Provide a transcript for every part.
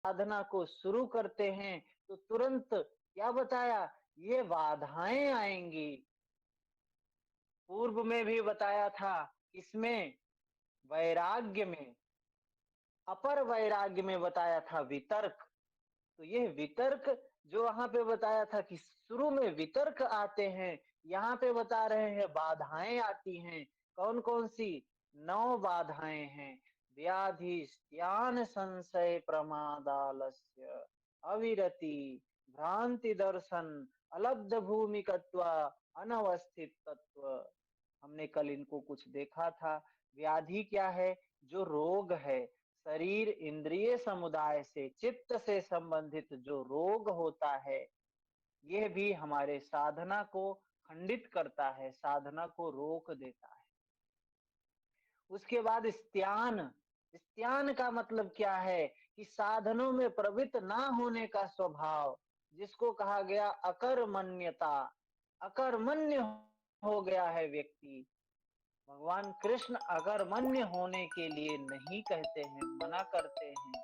साधना को शुरू करते हैं तो तुरंत क्या बताया, ये बाधाएं आएंगी। पूर्व में भी बताया था, इसमें वैराग्य में, अपर वैराग्य में बताया था वितर्क। तो यह वितर्क जो वहां पे बताया था कि शुरू में वितर्क आते हैं, यहाँ पे बता रहे हैं बाधाएं आती हैं। कौन कौन सी? 9 बाधाएं हैं। व्याधि ज्ञान संशय प्रमादालस्य अविरति भ्रांति दर्शन अलब्ध भूमिकत्व अनवस्थित तत्व। हमने कल इनको कुछ देखा था। व्याधि क्या है? जो रोग है, शरीर इंद्रिय समुदाय से, चित्त से संबंधित जो रोग होता है, यह भी हमारे साधना को खंडित करता है, साधना को रोक देता है। उसके बाद स्त्यान। स्त्यान का मतलब क्या है? कि साधनों में प्रवृत्त ना होने का स्वभाव, जिसको कहा गया अकर्मण्यता। अकर्मण्य हो गया है व्यक्ति। भगवान कृष्ण अकर्मण्य होने के लिए नहीं कहते हैं, मना करते हैं।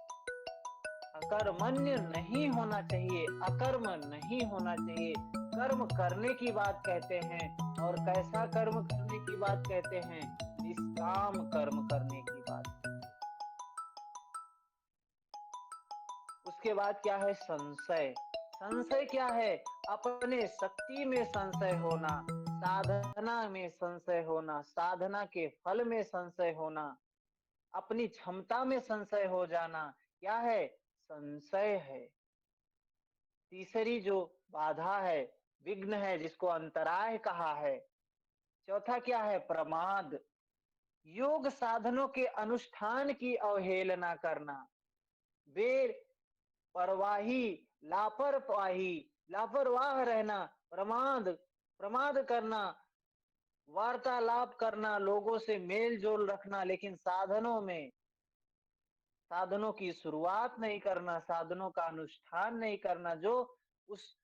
अकर्मण्य नहीं होना चाहिए, अकर्म नहीं होना चाहिए। कर्म करने की बात कहते हैं। और कैसा कर्म करने की बात कहते हैं? निष्काम कर्म करने की बात। उसके बाद क्या है? संशय। संशय क्या है? अपने शक्ति में संशय होना, साधना में संशय होना, साधना के फल में संशय होना, अपनी क्षमता में संशय हो जाना, क्या है? संशय है। तीसरी जो बाधा है, विघ्न है, जिसको अंतराय कहा है। चौथा क्या है? प्रमाद। योग साधनों के अनुष्ठान की अवहेलना करना, बेपरवाही, लापरवाही, लापरवाह रहना, प्रमाद, प्रमाद करना, वार्तालाप करना, लोगों से मेल जोल रखना, लेकिन साधनों में, साधनों की शुरुआत नहीं करना, साधनों का अनुष्ठान नहीं करना, जो उस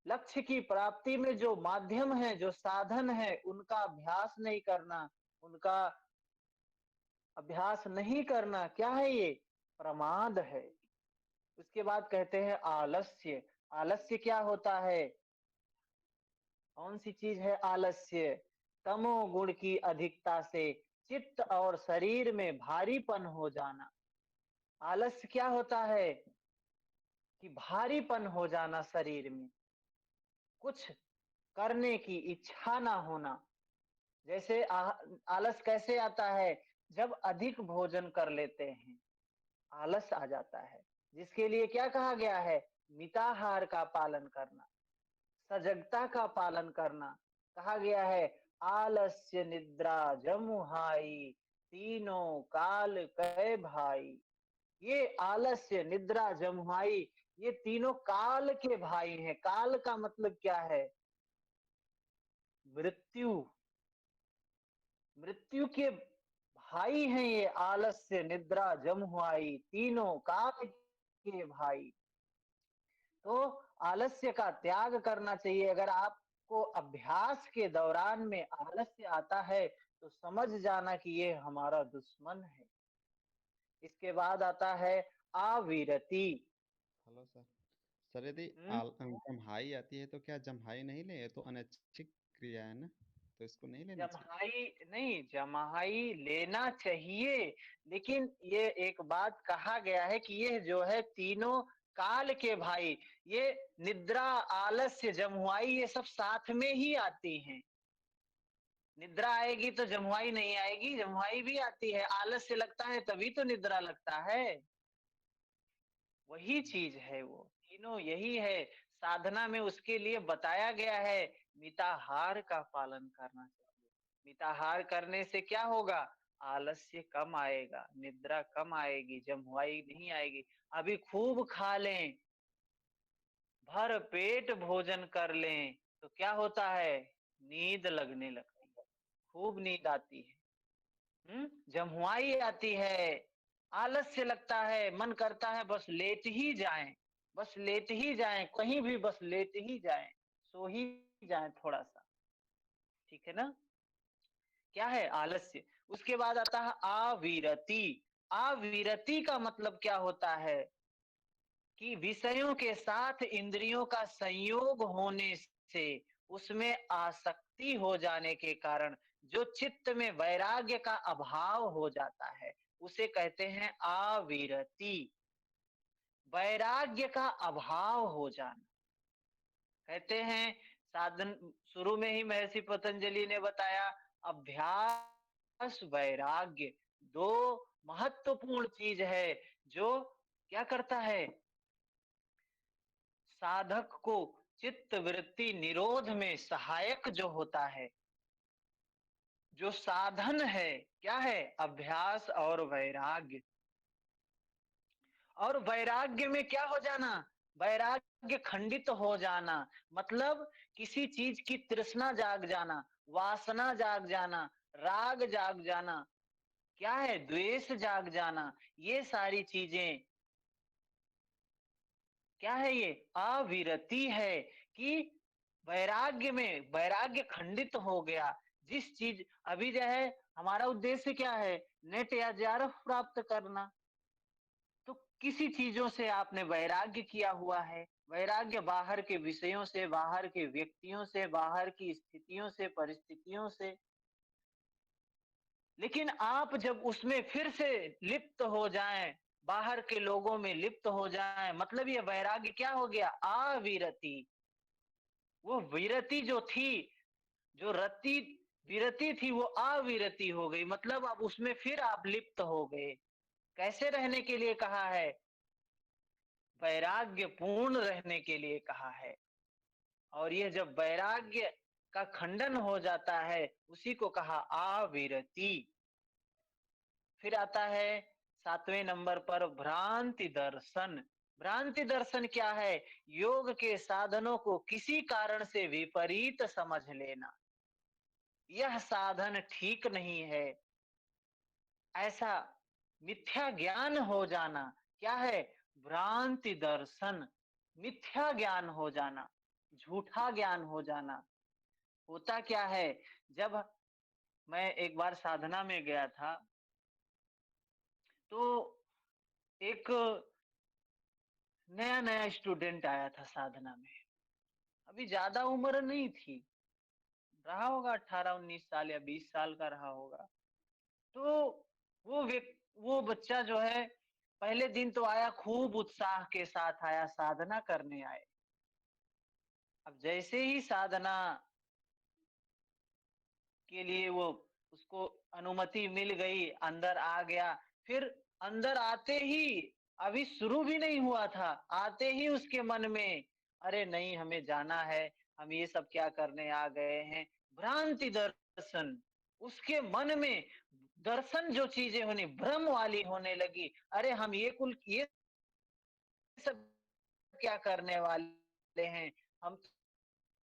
लक्ष्य की प्राप्ति में जो माध्यम है, जो साधन है, उनका अभ्यास नहीं करना, उनका अभ्यास नहीं करना, क्या है ये? प्रमाद है। उसके बाद कहते हैं आलस्य। आलस्य क्या होता है? कौन सी चीज है आलस्य? तमोगुण की अधिकता से चित्त और शरीर में भारीपन हो जाना। आलस्य क्या होता है? कि भारीपन हो जाना शरीर में, कुछ करने की इच्छा ना होना। जैसे आलस कैसे आता है? जब अधिक भोजन कर लेते हैं, आलस आ जाता है। जिसके लिए क्या कहा गया है? मिताहार का पालन करना, सजगता का पालन करना। कहा गया है आलस्य निद्रा जमुहाई तीनों काल कै भाई। ये आलस्य, निद्रा, जमुहाई, ये तीनों काल के भाई हैं। काल का मतलब क्या है? मृत्यु। मृत्यु के भाई हैं ये आलस्य, निद्रा, जमुहाई, तीनों काल के भाई। तो आलस्य का त्याग करना चाहिए। अगर आपको अभ्यास के दौरान में आलस्य आता है तो समझ जाना कि ये हमारा दुश्मन है। इसके बाद आता है आविरति। Hello sir. सर यदि हम्म। जम्हाई आती है तो क्या जम्हाई नहीं ले? ये तो अनैच्छिक क्रिया है ना, तो इसको नहीं लेना चाहिए। जम्हाई नहीं, जम्हाई लेना चाहिए, लेकिन ये एक बात कहा गया है कि ये जो है तीनों काल के भाई, ये निद्रा, आलस्य, जमुआई, ये सब साथ में ही आती हैं। निद्रा आएगी तो जमुआई नहीं आएगी, जमुआई भी आती है। आलस्य लगता है तभी तो निद्रा लगता है। वही चीज है, वो तीनों यही है। साधना में उसके लिए बताया गया है मिताहार का पालन करना चाहिए। मिताहार करने से क्या होगा? आलस्य कम आएगा, निद्रा कम आएगी, जमुआई नहीं आएगी। अभी खूब खा लें, भर पेट भोजन कर लें, तो क्या होता है? नींद लगने लगती है, खूब नींद आती है। जमुआई आती है, आलस्य लगता है, मन करता है बस लेट ही जाएं, बस लेट ही जाएं, कहीं भी बस लेट ही जाएं, सो ही जाएं थोड़ा सा। ठीक है ना? क्या है? आलस्य। उसके बाद आता है आविरति। आविरति का मतलब क्या होता है? कि विषयों के साथ इंद्रियों का संयोग होने से उसमें आसक्ति हो जाने के कारण जो चित्त में वैराग्य का अभाव हो जाता है, उसे कहते हैं आविरति। वैराग्य का अभाव हो जाना। कहते हैं साधन, शुरू में ही महर्षि पतंजलि ने बताया, अभ्यास वैराग्य दो महत्वपूर्ण चीज है जो क्या करता है, साधक को चित्त वृत्ति निरोध में सहायक जो होता है, जो साधन है, क्या है, अभ्यास और वैराग्य। और वैराग्य में क्या हो जाना, वैराग्य खंडित हो जाना, मतलब किसी चीज की तृष्णा जाग जाना, वासना जाग जाना, राग जाग जाना, क्या है, द्वेष जाग जाना। ये सारी चीजें क्या है, ये अविरति है कि वैराग्य में वैराग्य खंडित हो गया। जिस चीज अभी जो है, हमारा उद्देश्य क्या है, नेट या जेआरएफ प्राप्त करना, तो किसी चीजों से आपने वैराग्य किया हुआ है। वैराग्य बाहर के विषयों से, बाहर के व्यक्तियों से, बाहर की स्थितियों से, परिस्थितियों से। लेकिन आप जब उसमें फिर से लिप्त हो जाएं, बाहर के लोगों में लिप्त हो जाएं, मतलब ये वैराग्य क्या हो गया, अविरति। वो विरति जो थी, जो रति विरति थी, वो अविरति हो गई, मतलब अब उसमें फिर आप लिप्त हो गए। कैसे रहने के लिए कहा है, वैराग्य पूर्ण रहने के लिए कहा है। और यह जब वैराग्य का खंडन हो जाता है, उसी को कहा आविरति। फिर आता है 7वें नंबर पर भ्रांति दर्शन। भ्रांति दर्शन क्या है, योग के साधनों को किसी कारण से विपरीत समझ लेना, यह साधन ठीक नहीं है, ऐसा मिथ्या ज्ञान हो जाना। क्या है, भ्रांति दर्शन, मिथ्या ज्ञान हो जाना, झूठा ज्ञान हो जाना। होता क्या है, जब मैं एक बार साधना में गया था, तो एक नया नया स्टूडेंट आया था साधना में। अभी ज्यादा उम्र नहीं थी, रहा होगा 18-19 साल या 20 साल का रहा होगा। तो वो बच्चा जो है, पहले दिन तो आया, खूब उत्साह के साथ आया, साधना करने आए। अब जैसे ही साधना के लिए वो उसको अनुमति मिल गई, अंदर आ गया। फिर अंदर आते ही, अभी शुरू भी नहीं हुआ था, आते ही उसके मन में, अरे नहीं, हमें जाना है, हम ये सब क्या करने आ गए हैं। भ्रांति दर्शन, उसके मन में दर्शन जो चीजें होनी, भ्रम वाली होने लगी। अरे हम ये सब क्या करने वाले हैं, हम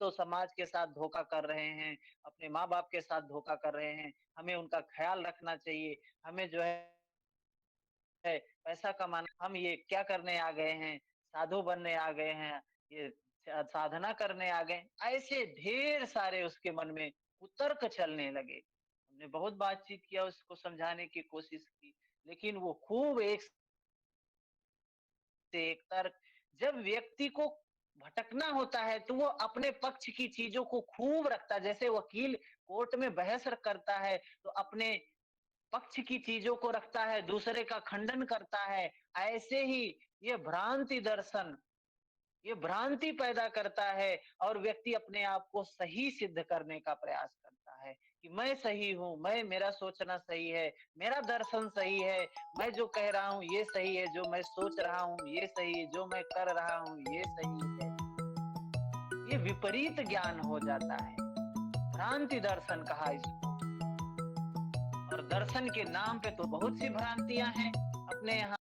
तो समाज के साथ धोखा कर रहे हैं, अपने माँ बाप के साथ धोखा कर रहे हैं, हमें उनका ख्याल रखना चाहिए, हमें जो है पैसा कमाना, हम ये क्या करने आ गए हैं, साधु बनने आ गए हैं, ये साधना करने आ गए। ऐसे ढेर सारे उसके मन में कुतर्क चलने लगे। हमने बहुत बातचीत किया, उसको समझाने की कोशिश की, लेकिन वो खूब एक से एक तर्क। जब व्यक्ति को भटकना होता है, तो वो अपने पक्ष की चीजों को खूब रखता है। जैसे वकील कोर्ट में बहस करता है, तो अपने पक्ष की चीजों को रखता है, दूसरे का खंडन करता है। ऐसे ही ये भ्रांति दर्शन, ये भ्रांति पैदा करता है, और व्यक्ति अपने आप को सही सिद्ध करने का प्रयास करता है कि मैं सही हूँ, मेरा सोचना सही है, मेरा दर्शन सही है, मैं जो कह रहा हूँ ये सही है, जो मैं सोच रहा हूँ ये सही है, जो मैं कर रहा हूँ ये सही है। ये विपरीत ज्ञान हो जाता है, भ्रांति दर्शन कहा इसको। और दर्शन के नाम पे तो बहुत सी भ्रांतियां हैं अपने यहाँ।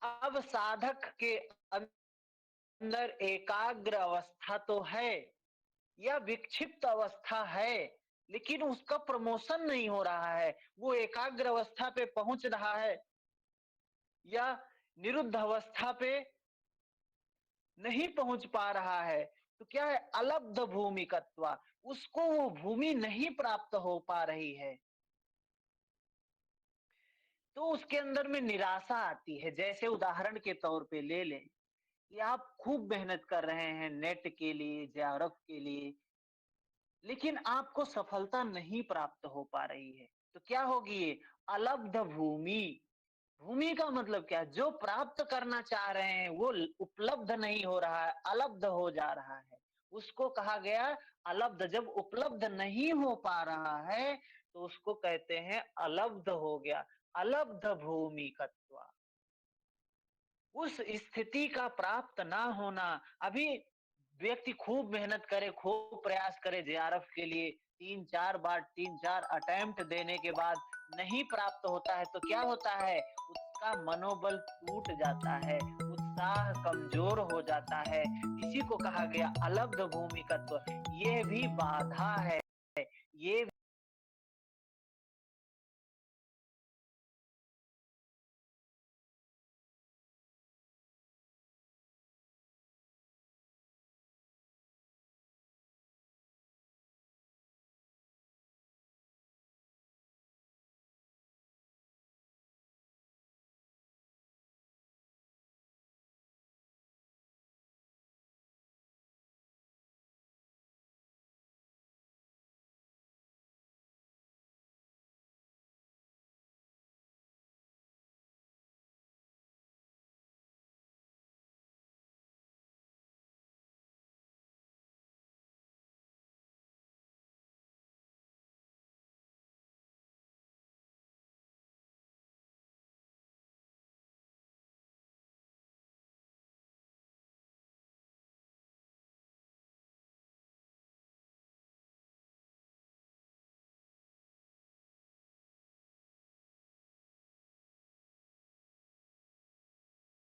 अब साधक के अंदर एकाग्र अवस्था तो है या विक्षिप्त अवस्था है, लेकिन उसका प्रमोशन नहीं हो रहा है। वो एकाग्र अवस्था पे पहुंच रहा है या निरुद्ध अवस्था पे नहीं पहुंच पा रहा है। तो क्या है, अलब्ध भूमिकत्वा, उसको वो भूमि नहीं प्राप्त हो पा रही है, तो उसके अंदर में निराशा आती है। जैसे उदाहरण के तौर पे ले लें कि आप खूब मेहनत कर रहे हैं नेट के लिए, जेआरएफ के लिए, लेकिन आपको सफलता नहीं प्राप्त हो पा रही है। तो क्या होगी ये? अलब्ध भूमि। भूमि का मतलब क्या है? जो प्राप्त करना चाह रहे हैं वो उपलब्ध नहीं हो रहा है, अलब्ध हो जा रहा है। उसको कहा गया अलब्ध। जब उपलब्ध नहीं हो पा रहा है तो उसको कहते हैं अलब्ध हो गया। अलब्ध भूमिकत्व, उस स्थिति का प्राप्त ना होना। अभी व्यक्ति खूब मेहनत करे, खूब प्रयास करे जेआरएफ के लिए, 3-4 बार 3-4 अटेम्प्ट देने के बाद नहीं प्राप्त होता है, तो क्या होता है? उसका मनोबल टूट जाता है, उत्साह कमजोर हो जाता है। इसी को कहा गया अलब्ध भूमिकत्व। ये भी बाधा है, ये